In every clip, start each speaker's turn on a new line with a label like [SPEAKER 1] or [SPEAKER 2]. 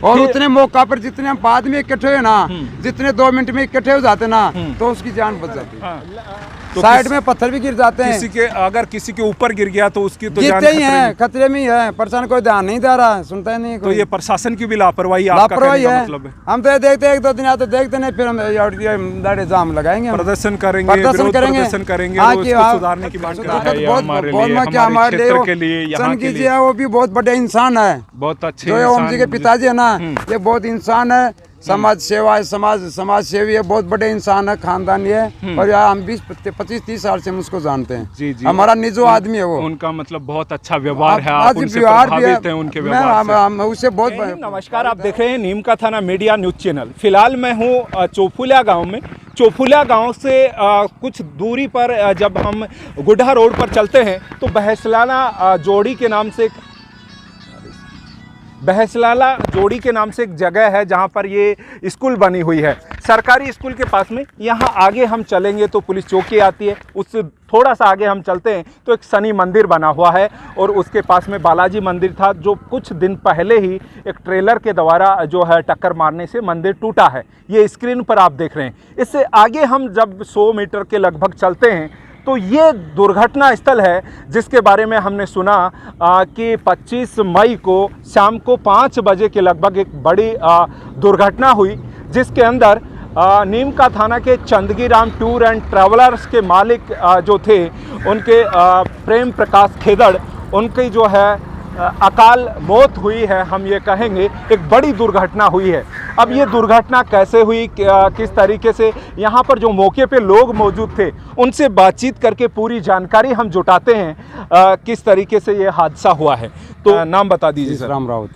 [SPEAKER 1] और उतने मौका पर जितने हम बाद में इकट्ठे हुए ना, जितने 2 मिनट में इकट्ठे हो जाते ना, तो उसकी जान बच जाती।
[SPEAKER 2] तो
[SPEAKER 1] साइड में पत्थर भी गिर जाते हैं,
[SPEAKER 2] अगर किसी के ऊपर गिर गया तो उसकी तो
[SPEAKER 1] गिरते ही है, खतरे में ही है। प्रशासन कोई ध्यान नहीं दे रहा, सुनता ही नहीं।
[SPEAKER 2] तो ये प्रशासन की भी लापरवाही है।
[SPEAKER 1] मतलब हम तो देखते हैं 1-2 दिन आते देखते नहीं, फिर हम दाढ़ी जाम लगाएंगे,
[SPEAKER 2] प्रदर्शन करेंगे, सुधारने की बात
[SPEAKER 1] कीजिए। वो भी बहुत बड़े इंसान है,
[SPEAKER 2] बहुत अच्छे
[SPEAKER 1] जो ओम जी के पिताजी है ना, ये बहुत इंसान है, समाज सेवा है, समाज सेवी है, बहुत बड़े इंसान है, खानदानी है। और यहाँ हम 20-25-30 साल से हम उसको जानते हैं।
[SPEAKER 2] जी जी,
[SPEAKER 1] हमारा निजो आदमी है वो।
[SPEAKER 2] उनका मतलब बहुत अच्छा व्यवहार है, आप उनसे प्रभावित हैं उनके व्यवहार से।
[SPEAKER 1] उससे बहुत।
[SPEAKER 2] नमस्कार, आप देख रहे हैं नीम का थाना मीडिया न्यूज चैनल। फिलहाल मैं हूँ चौफुलिया गांव में। चौफुलिया गांव से कुछ दूरी पर जब हम गुड्ढा रोड पर चलते हैं तो बहसलाना जोड़ी के नाम से एक जगह है जहां पर ये स्कूल बनी हुई है, सरकारी स्कूल के पास में। यहां आगे हम चलेंगे तो पुलिस चौकी आती है, उससे थोड़ा सा आगे हम चलते हैं तो एक शनि मंदिर बना हुआ है, और उसके पास में बालाजी मंदिर था, जो कुछ दिन पहले ही एक ट्रेलर के द्वारा जो है टक्कर मारने से मंदिर टूटा है। ये स्क्रीन पर आप देख रहे हैं। इससे आगे हम जब 100 मीटर के लगभग चलते हैं तो ये दुर्घटना स्थल है, जिसके बारे में हमने सुना कि 25 मई को शाम को 5 बजे के लगभग एक बड़ी दुर्घटना हुई, जिसके अंदर नीम का थाना के Chandgi Ram tour and travellers के मालिक जो थे, उनके प्रेम प्रकाश खेदड़, उनकी जो है अकाल मौत हुई है, हम ये कहेंगे। एक बड़ी दुर्घटना हुई है। अब ये दुर्घटना कैसे हुई, किस तरीके से, यहाँ पर जो मौके पे लोग मौजूद थे उनसे बातचीत करके पूरी जानकारी हम जुटाते हैं किस तरीके से ये हादसा हुआ है। तो नाम बता दीजिए सर।
[SPEAKER 1] राम रावत।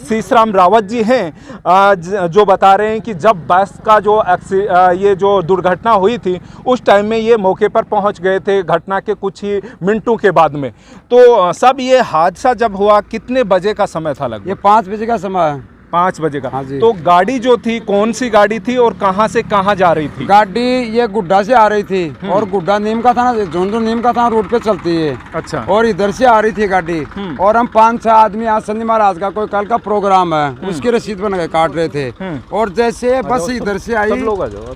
[SPEAKER 2] सीसराम रावत जी हैं, जो बता रहे हैं कि जब बस का ये जो दुर्घटना हुई थी उस टाइम में ये मौके पर पहुंच गए थे, घटना के कुछ ही मिनटों के बाद में। तो सब ये हादसा जब हुआ कितने बजे का समय था लगभग?
[SPEAKER 1] ये 5 बजे का समय है।
[SPEAKER 2] 5 बजे का।
[SPEAKER 1] हाँ जी।
[SPEAKER 2] तो गाड़ी जो थी कौन सी गाड़ी थी और कहां से कहां जा रही थी?
[SPEAKER 1] गाड़ी ये गुड्डा से आ रही थी, और गुड्डा नीम का थाना, झुंझुनू नीम का थाना रोड पे चलती है।
[SPEAKER 2] अच्छा।
[SPEAKER 1] और इधर से आ रही थी गाड़ी, और हम 5-6 आदमी यहाँ शनि महाराज का कोई कल का प्रोग्राम है, उसकी रसीद बना के काट रहे थे। और जैसे बस इधर से आई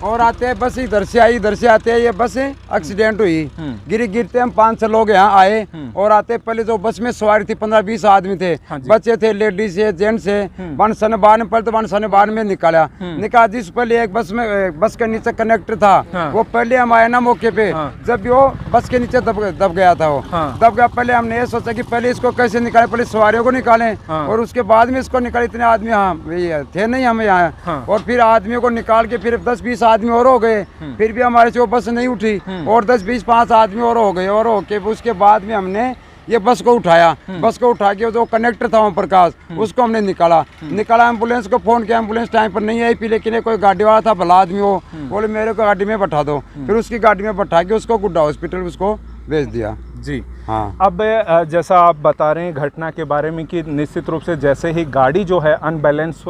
[SPEAKER 1] और आते हैं, बस इधर से आई, इधर से आते हैं, ये बस एक्सीडेंट हुई। गिरते हम 5-6 लोग यहाँ आए, और आते पहले जो बस में सवारी थी 15-20 आदमी थे, बच्चे थे, लेडीज है, जेंट्स है। पहले बार में निकाला जिस पहले एक बस के नीचे कनेक्टर था, वो पहले हम आए ना मौके पे, जब वो बस के नीचे दब गया था, वो दब गया। पहले हमने ये सोचा कि पहले इसको कैसे निकाले, पहले सवारियों को निकालें, और उसके बाद में इसको निकाले। इतने आदमी थे नहीं हम यहाँ, और फिर आदमियों को निकाल के फिर 10-20 आदमी और हो गए, फिर भी हमारे से वो बस नहीं उठी, और 10-20-5 आदमी और हो गए, और होके उसके बाद में हमने ये बस को उठाया। बस को उठा के जो कनेक्टर था ओम प्रकाश, उसको हमने निकाला। एम्बुलेंस को फोन किया, एम्बुलेंस टाइम पर नहीं आई। लेकिन कोई गाड़ी वाला था, भला आदमी, वो बोले मेरे को गाड़ी में बैठा दो। फिर उसकी गाड़ी में बैठा के उसको गुड्डा हॉस्पिटल उसको भेज दिया।
[SPEAKER 2] जी
[SPEAKER 1] हाँ।
[SPEAKER 2] अब जैसा आप बता रहे हैं घटना के बारे में कि निश्चित रूप से जैसे ही गाड़ी जो है अनबैलेंस,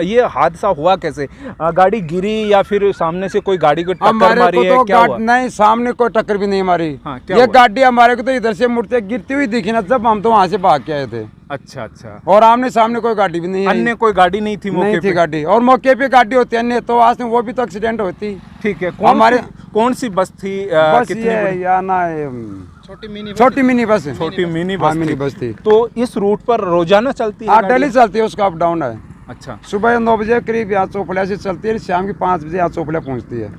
[SPEAKER 2] ये हादसा हुआ कैसे? गाड़ी गिरी या फिर सामने से कोई गाड़ी को टक्कर मारी है? क्या हुआ?
[SPEAKER 1] नहीं, सामने कोई टक्कर भी नहीं मारी।
[SPEAKER 2] हाँ,
[SPEAKER 1] ये गाड़ी हमारे को तो इधर से मुड़ते गिरती हुई दिखी ना, जब हम तो वहाँ से भाग के आए थे।
[SPEAKER 2] अच्छा अच्छा।
[SPEAKER 1] और आमने सामने कोई गाड़ी भी नहीं,
[SPEAKER 2] अन्य कोई गाड़ी नहीं थी?
[SPEAKER 1] नहीं थी गाड़ी, और मौके पे गाड़ी होती है अन्य, तो आज में वो भी तो एक्सीडेंट होती।
[SPEAKER 2] ठीक है। हमारे कौन सी बस थी?
[SPEAKER 1] बस ये या ना छोटी मिनी बस थी।
[SPEAKER 2] तो इस रूट पर रोजाना चलती है?
[SPEAKER 1] डेली चलती है, उसका अप डाउन है।
[SPEAKER 2] अच्छा।
[SPEAKER 1] सुबह 9 बजे करीब यहाँ चौफुलिया से चलती है, शाम की 5 बजे यहाँ चौफुलिया पहुँचती है।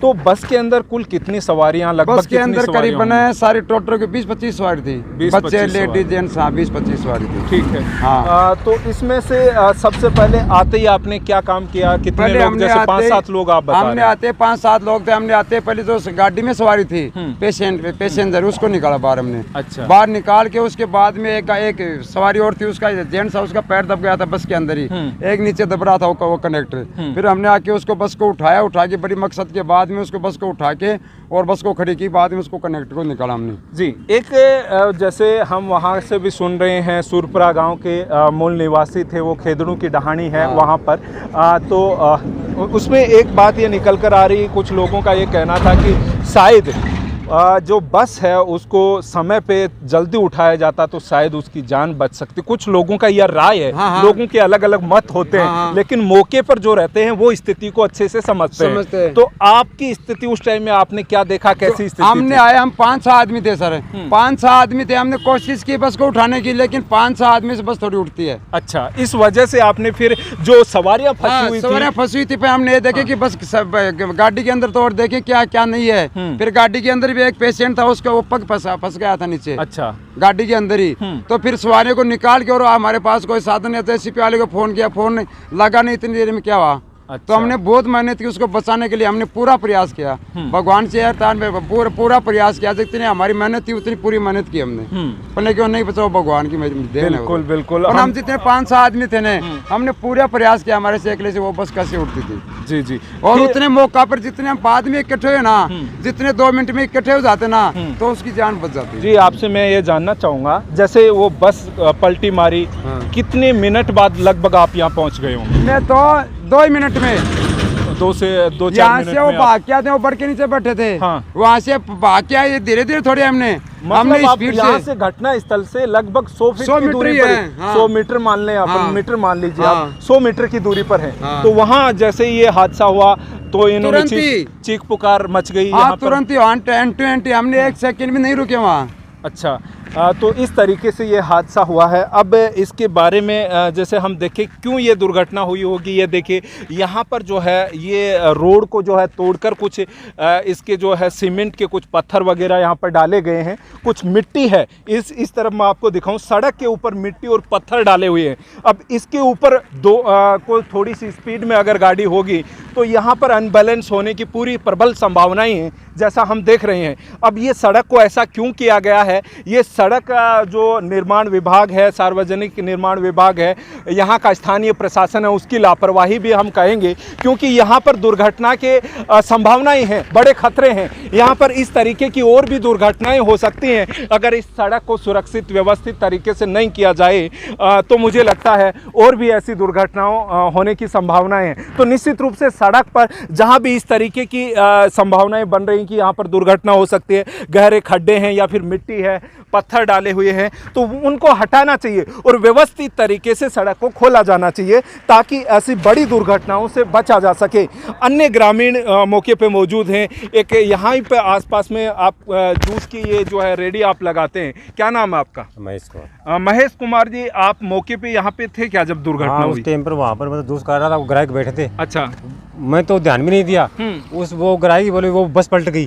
[SPEAKER 2] तो बस के अंदर कुल कितनी सवारियाँ लगभग?
[SPEAKER 1] बस के अंदर करीबन सारी टोटल की 20-25 सवारी थी, बच्चे, लेडीज, जेंट्स। हाँ, 20-25 सवारी थी।
[SPEAKER 2] ठीक है।
[SPEAKER 1] हाँ।
[SPEAKER 2] तो इसमें से सबसे पहले आते ही आपने क्या काम किया? कितने लोग? जैसे 5-7 लोग आप बता रहे हैं।
[SPEAKER 1] हमने आते 5-7 लोग थे। हमने आते पहले जो गाड़ी में सवारी थी, पैसेंजर, उसको निकाला बाहर हमने।
[SPEAKER 2] अच्छा।
[SPEAKER 1] बाहर निकाल के उसके बाद में एक सवारी और थी, उसका जेंट्स, उसका पैर दब गया था बस के अंदर ही, एक नीचे दब रहा था वो कनेक्टर। फिर हमने आके उसको बस को उठा के बड़ी मकसद के बाद में उसको बस को उठा के और बस को खड़ी की, बाद में उसको कनेक्टर को निकाला हमने। जी। एक
[SPEAKER 2] जैसे हम वहाँ से भी सुन रहे हैं, सुरपुरा गांव के मूल निवासी थे, वो खेदड़ू की डहानी है वहाँ पर, तो उसमें एक बात ये निकल कर आ रही, कुछ लोगों का ये कहना था कि शायद जो बस है उसको समय पे जल्दी उठाया जाता तो शायद उसकी जान बच सकती। कुछ लोगों का यह राय है, लोगों के अलग अलग मत होते हैं, लेकिन मौके पर जो रहते हैं वो स्थिति को अच्छे से समझते हैं। तो आपकी स्थिति उस टाइम में आपने क्या देखा, कैसी स्थिति?
[SPEAKER 1] हमने आए, हम 5-6 आदमी थे सर, 5-6 आदमी थे। हमने कोशिश की बस को उठाने की, लेकिन 5-6 आदमी से बस थोड़ी उठती है।
[SPEAKER 2] अच्छा, इस वजह से आपने फिर जो सवारियां फंसी हुई थी फिर
[SPEAKER 1] हमने ये देखे कि बस गाड़ी के अंदर तो और देखे क्या क्या नहीं है। फिर गाड़ी के अंदर भी एक पेशेंट था, उसका वो पग फंस गया था नीचे।
[SPEAKER 2] अच्छा,
[SPEAKER 1] गाड़ी के अंदर ही। तो फिर सवारियों को निकाल के, और हमारे पास कोई साधन नहीं था, सीपी वाले को फोन किया, फोन लगा नहीं, इतनी देर में क्या हुआ।
[SPEAKER 2] अच्छा।
[SPEAKER 1] तो हमने बहुत मेहनत की उसको बचाने के लिए, हमने पूरा प्रयास किया, भगवान से पूरा प्रयास किया, जितनी हमारी मेहनत थी उतनी पूरी मेहनत की हमने, पर क्यों नहीं बचाओ, भगवान की देन है।
[SPEAKER 2] बिल्कुल बिल्कुल।
[SPEAKER 1] हम जितने 5-6 आदमी थे ना, हमने पूरा प्रयास किया हमारे से से वो बस कैसे उठती थी।
[SPEAKER 2] जी जी।
[SPEAKER 1] और उतने मौका पर जितने हम आदमी इकट्ठे हुए ना, जितने 2 मिनट में इकट्ठे हो जाते ना, तो उसकी जान बच जाती।
[SPEAKER 2] जी, आपसे मैं ये जानना चाहूंगा, जैसे वो बस पलटी मारी, कितने मिनट बाद लगभग आप यहाँ पहुँच गए होंगे?
[SPEAKER 1] मैं तो 2 मिनट में,
[SPEAKER 2] 2 से 2-4
[SPEAKER 1] यहाँ
[SPEAKER 2] मिनट
[SPEAKER 1] से वो
[SPEAKER 2] में
[SPEAKER 1] भाग के आते, वो बढ़ के नीचे बैठे थे।
[SPEAKER 2] हाँ।
[SPEAKER 1] वहाँ से भाग के आए धीरे धीरे थोड़ी, हमने
[SPEAKER 2] मतलब आप यहाँ से घटना स्थल से लगभग 100 फीट की दूरी पर, 100 मीटर मान लें आप, मीटर मान लीजिए आप, 100 मीटर की दूरी पर है। तो वहाँ जैसे ये हादसा हुआ तो इन्होंने चीख पुकार मच गई।
[SPEAKER 1] तुरंत ही हमने 1 सेकंड भी नहीं रुके वहाँ।
[SPEAKER 2] अच्छा, तो इस तरीके से ये हादसा हुआ है। अब इसके बारे में जैसे हम देखें क्यों ये दुर्घटना हुई होगी, ये देखिए यहाँ पर जो है ये रोड को जो है तोड़कर कुछ इसके जो है सीमेंट के कुछ पत्थर वगैरह यहाँ पर डाले गए हैं, कुछ मिट्टी है। इस तरफ मैं आपको दिखाऊं, सड़क के ऊपर मिट्टी और पत्थर डाले हुए हैं। अब इसके ऊपर कोई थोड़ी सी स्पीड में अगर गाड़ी होगी तो यहाँ पर अनबैलेंस होने की पूरी प्रबल संभावनाएं हैं, जैसा हम देख रहे हैं। अब ये सड़क को ऐसा क्यों किया गया है, ये सड़क का जो निर्माण विभाग है, सार्वजनिक निर्माण विभाग है, यहाँ का स्थानीय प्रशासन है, उसकी लापरवाही भी हम कहेंगे, क्योंकि यहाँ पर दुर्घटना के संभावनाएं हैं, बड़े खतरे हैं। यहाँ पर इस तरीके की और भी दुर्घटनाएं हो सकती हैं अगर इस सड़क को सुरक्षित व्यवस्थित तरीके से नहीं किया जाए, तो मुझे लगता है और भी ऐसी दुर्घटनाओं होने की संभावनाएं हैं। तो निश्चित रूप से सड़क पर जहाँ भी इस तरीके की संभावनाएं बन रही कि यहाँ पर दुर्घटना हो सकती है, गहरे खड्डे हैं या फिर मिट्टी है, पत्थर डाले हुए हैं, तो उनको हटाना चाहिए और व्यवस्थित तरीके से सड़क को खोला जाना चाहिए, ताकि ऐसी बड़ी दुर्घटनाओं से बचा जा सके। अन्य ग्रामीण मौके पे मौजूद हैं। एक यहाँ पे आसपास में आप जूस की ये जो है रेडी आप लगाते हैं, क्या नाम है आपका?
[SPEAKER 3] महेश कुमार।
[SPEAKER 2] महेश कुमार जी, आप मौके पे यहाँ पे थे क्या जब दुर्घटना हुई?
[SPEAKER 3] उस टाइम पर वहाँ पर मतलब जूस कर रहा था, वो ग्राहक बैठे थे।
[SPEAKER 2] अच्छा।
[SPEAKER 3] मैं तो ध्यान भी नहीं दिया, उस वो ग्राहक बोले वो बस पलट गई,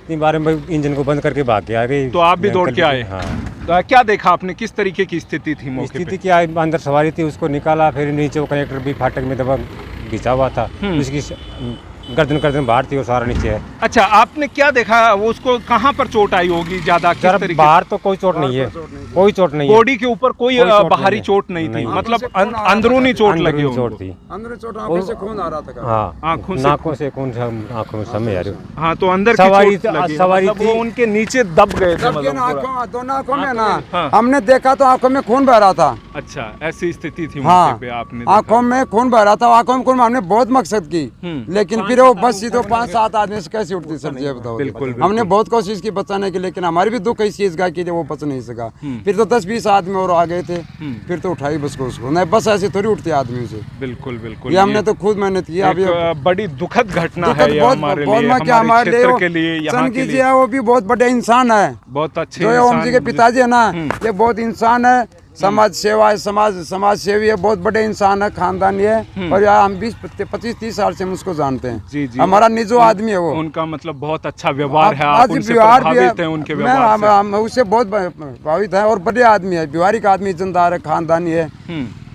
[SPEAKER 3] तीन बार में इंजन को बंद करके भाग के आ गई।
[SPEAKER 2] तो आप भी दौड़ के आए?
[SPEAKER 3] हाँ।
[SPEAKER 2] तो क्या देखा आपने, किस तरीके की स्थिति थी मौके पे?
[SPEAKER 3] स्थिति क्या, अंदर सवारी थी, उसको निकाला, फिर नीचे वो कनेक्टर भी फाटक में दबा घिसा हुआ था, उसकी गर्दन बाहर थी, वो सारा नीचे है।
[SPEAKER 2] अच्छा, आपने क्या देखा, वो उसको कहाँ पर चोट आई होगी ज्यादा? किस तरीके?
[SPEAKER 3] बाहर तो कोई चोट नहीं है, कोई चोट नहीं है,
[SPEAKER 2] बॉडी के ऊपर कोई बाहरी चोट नहीं थी, मतलब अंदरूनी चोट लगी
[SPEAKER 3] चोट थी,
[SPEAKER 1] अंदर चोट, आंखों से खून आ रहा था।
[SPEAKER 3] हाँ, नाकों से खून, आंखों में समय आ रही।
[SPEAKER 2] हाँ, तो अंदर
[SPEAKER 3] सवारी
[SPEAKER 2] मतलब वो उनके नीचे दब गए थे,
[SPEAKER 1] दोनों आंखों में ना, हमने देखा तो आंखों में खून बह रहा था।
[SPEAKER 2] अच्छा, ऐसी स्थिति थी
[SPEAKER 1] हाँ,
[SPEAKER 2] पे आपने
[SPEAKER 1] आंखों में खून बह रहा था, आंखों में खून, हमने बहुत मकसद की, लेकिन फिर वो बस तो 5-7 आदमी से कैसे उठती सर जी, बताओ।
[SPEAKER 2] बिल्कुल,
[SPEAKER 1] हमने बहुत कोशिश की बचाने की, लेकिन हमारी भी दुख इस चीज का कि वो बच नहीं सका। फिर तो 10-20 आदमी और आ गए थे, फिर तो उठाई बस को उसको, नहीं बस ऐसे थोड़ी उठती आदमी से।
[SPEAKER 2] बिल्कुल बिल्कुल,
[SPEAKER 1] ये हमने तो खुद मेहनत की। अभी
[SPEAKER 2] बड़ी दुखद घटना है हमारे क्षेत्र के लिए, यहाँ के लिए।
[SPEAKER 1] वो भी बहुत बड़े इंसान है,
[SPEAKER 2] बहुत अच्छे
[SPEAKER 1] जो ओम जी के पिताजी है ना, ये बहुत इंसान है, समाज सेवा है, समाज सेवी है, बहुत बड़े इंसान है, खानदानी है। और यार हम 20-25-30 साल से हम उसको जानते हैं।
[SPEAKER 2] जी जी,
[SPEAKER 1] हमारा निजो आदमी है वो।
[SPEAKER 2] उनका मतलब बहुत अच्छा व्यवहार है, आप उनसे प्रभावित हैं उनके व्यवहार से?
[SPEAKER 1] हम उससे बहुत प्रभावित है, और बड़े आदमी है, व्यवहारिक आदमी, इज्जतदार है, खानदानी है,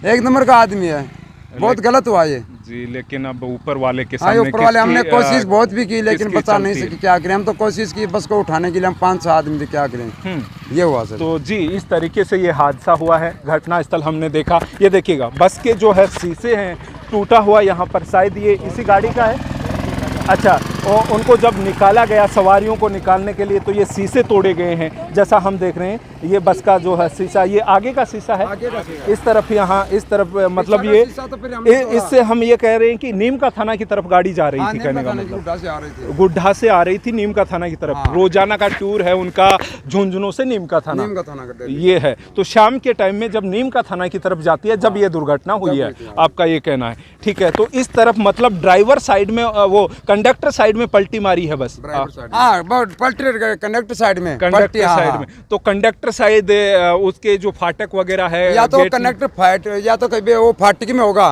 [SPEAKER 1] एक नंबर का आदमी है। बहुत गलत हुआ ये
[SPEAKER 2] जी, लेकिन अब ऊपर वाले के सामने,
[SPEAKER 1] ऊपर वाले, हमने कोशिश बहुत भी की, लेकिन बचा नहीं सके। क्या करें, हम तो कोशिश की बस को उठाने के लिए, हम 5-6 आदमी थे, क्या करें, ये हुआ सर।
[SPEAKER 2] तो जी, इस तरीके से ये हादसा हुआ है, घटना स्थल हमने देखा। ये देखिएगा, बस के जो है शीशे हैं टूटा हुआ, यहाँ पर शायद ये इसी गाड़ी का है। अच्छा, और उनको जब निकाला गया, सवारियों को निकालने के लिए, तो ये शीशे तोड़े गए हैं, जैसा हम देख रहे हैं। ये बस का जो है शीशा, ये आगे का शीशा है, इस तरफ यहाँ इस तरफ मतलब ये इससे हम ये कह रहे हैं कि नीम का थाना की तरफ गाड़ी जा रही थी, कहने का मतलब गुड्ढा से आ रही थी नीम का थाना की तरफ। रोजाना का टूर है उनका झुंझुनू से नीम का थाना ये है। तो शाम के टाइम में जब नीम का थाना की तरफ जाती है, जब ये दुर्घटना हुई है, आपका ये कहना है, ठीक है। तो इस तरफ मतलब ड्राइवर साइड में, वो कंडक्टर साइड में पलटी मारी है बस,
[SPEAKER 1] कंडक्टर साइड में,
[SPEAKER 2] कंडक्टर साइड में। तो कंडक्टर साइड उसके जो फाटक वगैरह है,
[SPEAKER 1] या तो कंडक्टर फाट, या तो कभी वो फाटक में होगा,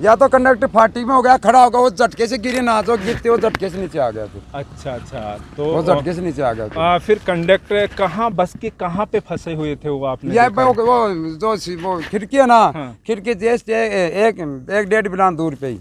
[SPEAKER 1] या तो कंडक्टर फाटक में हो गया, खड़ा होगा, वो झटके से गिरे ना, तो गिरते वो झटके से नीचे आ गया फिर।
[SPEAKER 2] अच्छा अच्छा, तो
[SPEAKER 1] वो झटके से नीचे आ गया।
[SPEAKER 2] फिर कंडक्टर कहाँ, बस के कहाँ पे फंसे हुए थे वो आपने?
[SPEAKER 1] वो खिड़की है ना, खिड़की जैसे एक 1.5 बिलान दूर पे ही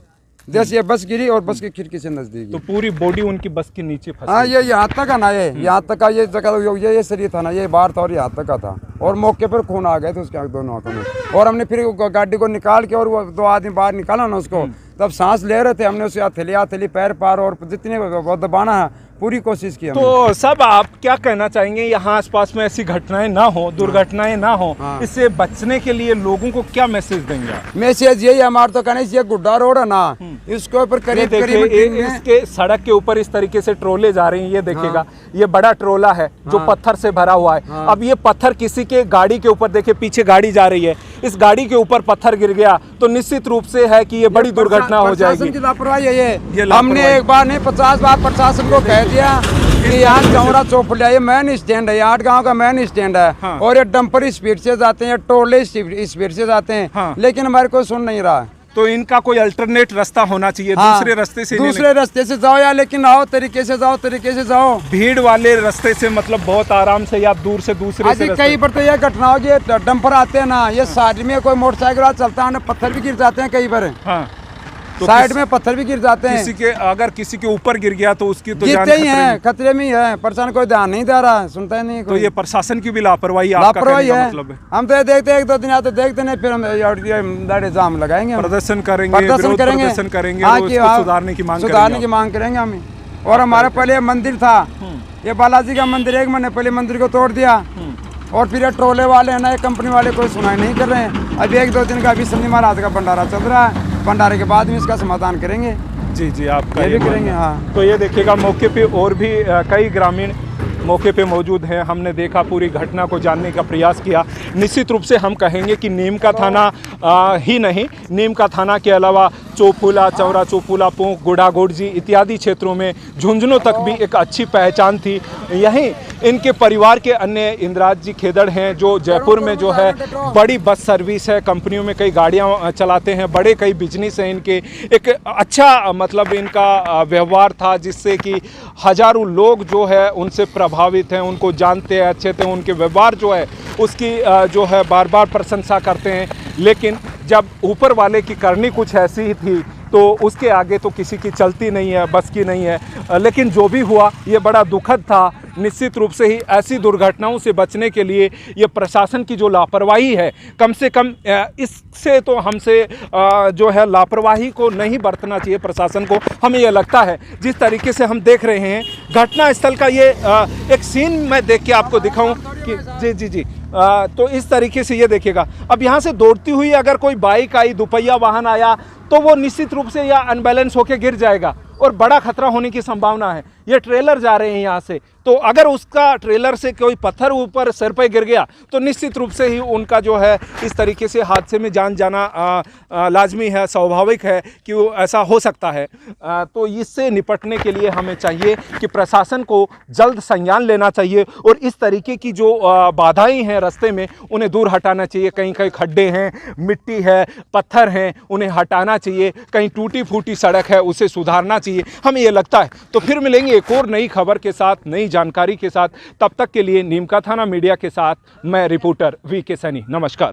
[SPEAKER 1] जैसे ये बस गिरी और बस की खिड़की से नजदीक,
[SPEAKER 2] तो पूरी बॉडी उनकी बस के नीचे फंसी।
[SPEAKER 1] हाँ, ये यहाँ तक है ना, ये यहाँ तक का, ये जगह ये शरीर था ना, ये बाहर था और यहाँ तक का था, और मौके पर खून आ गए थे उसके दोनों आंखों में। और हमने फिर गाड़ी को निकाल के, और वो 2 आदमी बाहर निकाला ना उसको, तब सांस ले रहे थे, हमने उसे हथेली पैर पार और जितने वो दबाना है पूरी कोशिश की।
[SPEAKER 2] तो सब आप क्या कहना चाहेंगे, यहाँ आसपास में ऐसी घटनाएं ना हो, दुर्घटनाएं ना हो, इससे बचने के लिए लोगों को क्या मैसेज देंगे?
[SPEAKER 1] मैसेज यही हमारा तो कहने, ये गुड्डा रोड है ना, इसके ऊपर करीब
[SPEAKER 2] इसके सड़क के ऊपर इस तरीके से ट्रोले जा रही हैं, ये देखिएगा, ये बड़ा ट्रोला है जो पत्थर से भरा हुआ है। अब ये पत्थर किसी के गाड़ी के ऊपर, देखिए पीछे गाड़ी जा रही है, इस गाड़ी के ऊपर पत्थर गिर गया तो निश्चित रूप से है कि ये बड़ी दुर्घटना हो जाएगी।
[SPEAKER 1] लापरवाही है ये हमने एक बार नहीं 50 बार प्रशासन को कह दिया कि यहाँ चौरा चौफुलिया ये मेन स्टैंड है, 8 गांव का मेन स्टैंड है। हाँ। और ये डंपर स्पीड से जाते हैं, टोले स्पीड से जाते हैं। हाँ। लेकिन हमारे कोई सुन नहीं रहा।
[SPEAKER 2] तो इनका कोई अल्टरनेट रास्ता होना चाहिए। हाँ। दूसरे रास्ते से जाओ, या लेकिन आओ तरीके से जाओ। भीड़ वाले रास्ते से मतलब बहुत आराम से, या दूर से दूसरे से
[SPEAKER 1] कई बार तो यह घटना होगी, डंपर आते हैं ना, ये साइड में कोई मोटरसाइकिल चलता है, पत्थर भी गिर जाते हैं कई बार। हाँ। तो साइड में पत्थर भी गिर जाते हैं।
[SPEAKER 2] अगर किसी के ऊपर गिर गया तो उसकी तो
[SPEAKER 1] गिरते ही है, खतरे में ही है, प्रशासन कोई ध्यान नहीं दे रहा, सुनता ही नहीं।
[SPEAKER 2] तो ये प्रशासन की भी लापरवाही
[SPEAKER 1] है। मतलब हम तो देखते 1-2 दिन आते देखते नहीं, फिर हम जाम लगाएंगे,
[SPEAKER 2] प्रदर्शन करेंगे, सुधारने की
[SPEAKER 1] मांग करेंगे हम। और हमारा पहले मंदिर था, ये बालाजी का मंदिर, एक महीने पहले मंदिर को तोड़ दिया, और फिर ये ट्रोले वाले है ना, ये कंपनी वाले कोई सुनाई नहीं कर रहे हैं। अभी 1-2 दिन का अभी शनि महाराज का भंडारा चल रहा है, भंडारे के बाद में इसका समाधान करेंगे।
[SPEAKER 2] जी आपका
[SPEAKER 1] ये भी करेंगे। हाँ,
[SPEAKER 2] तो ये देखिएगा मौके पे और भी कई ग्रामीण मौके पे मौजूद हैं। हमने देखा, पूरी घटना को जानने का प्रयास किया। निश्चित रूप से हम कहेंगे कि नीम का थाना ही नहीं, नीम का थाना के अलावा चौफुला, चौरा चौफुला, पोंक, गुड़ागोड़जी इत्यादि क्षेत्रों में झुंझुनू तक भी एक अच्छी पहचान थी। यहीं इनके परिवार के अन्य इंद्राज जी खेदड़ हैं, जो जयपुर में जो है बड़ी बस सर्विस है, कंपनियों में कई गाड़ियां चलाते हैं, बड़े कई बिजनेस हैं इनके। एक अच्छा मतलब इनका व्यवहार था, जिससे कि हजारों लोग जो है उनसे प्रभावित हैं, उनको जानते हैं अच्छे से, उनके व्यवहार जो है उसकी जो है बार बार प्रशंसा करते हैं। लेकिन जब ऊपर वाले की करनी कुछ ऐसी ही थी, तो उसके आगे तो किसी की चलती नहीं है, बस की नहीं है। लेकिन जो भी हुआ ये बड़ा दुखद था। निश्चित रूप से ही ऐसी दुर्घटनाओं से बचने के लिए ये प्रशासन की जो लापरवाही है, कम से कम इससे तो हमसे जो है लापरवाही को नहीं बरतना चाहिए प्रशासन को। हमें ये लगता है जिस तरीके से हम देख रहे हैं घटना स्थल का ये एक सीन मैं देख के आपको दिखाऊं कि जी तो इस तरीके से ये देखिएगा। अब यहाँ से दौड़ती हुई अगर कोई बाइक आई, दुपहिया वाहन आया, तो वो निश्चित रूप से या अनबैलेंस होकर गिर जाएगा और बड़ा खतरा होने की संभावना है। ये ट्रेलर जा रहे हैं यहाँ से, तो अगर उसका ट्रेलर से कोई पत्थर ऊपर सर पे गिर गया तो निश्चित रूप से ही उनका जो है इस तरीके से हादसे में जान जाना लाजमी है, स्वाभाविक है कि वो ऐसा हो सकता है। तो इससे निपटने के लिए हमें चाहिए कि प्रशासन को जल्द संज्ञान लेना चाहिए और इस तरीके की जो बाधाएं हैं रास्ते में उन्हें दूर हटाना चाहिए। कहीं कहीं खड्डे हैं, मिट्टी है, पत्थर हैं, उन्हें हटाना चाहिए। कहीं टूटी फूटी सड़क है, उसे सुधारना चाहिए, हमें ये लगता है। तो फिर मिलेंगे एक और नई खबर के साथ, नई जानकारी के साथ। तब तक के लिए नीम का थाना मीडिया के साथ मैं रिपोर्टर वी के सनी, नमस्कार।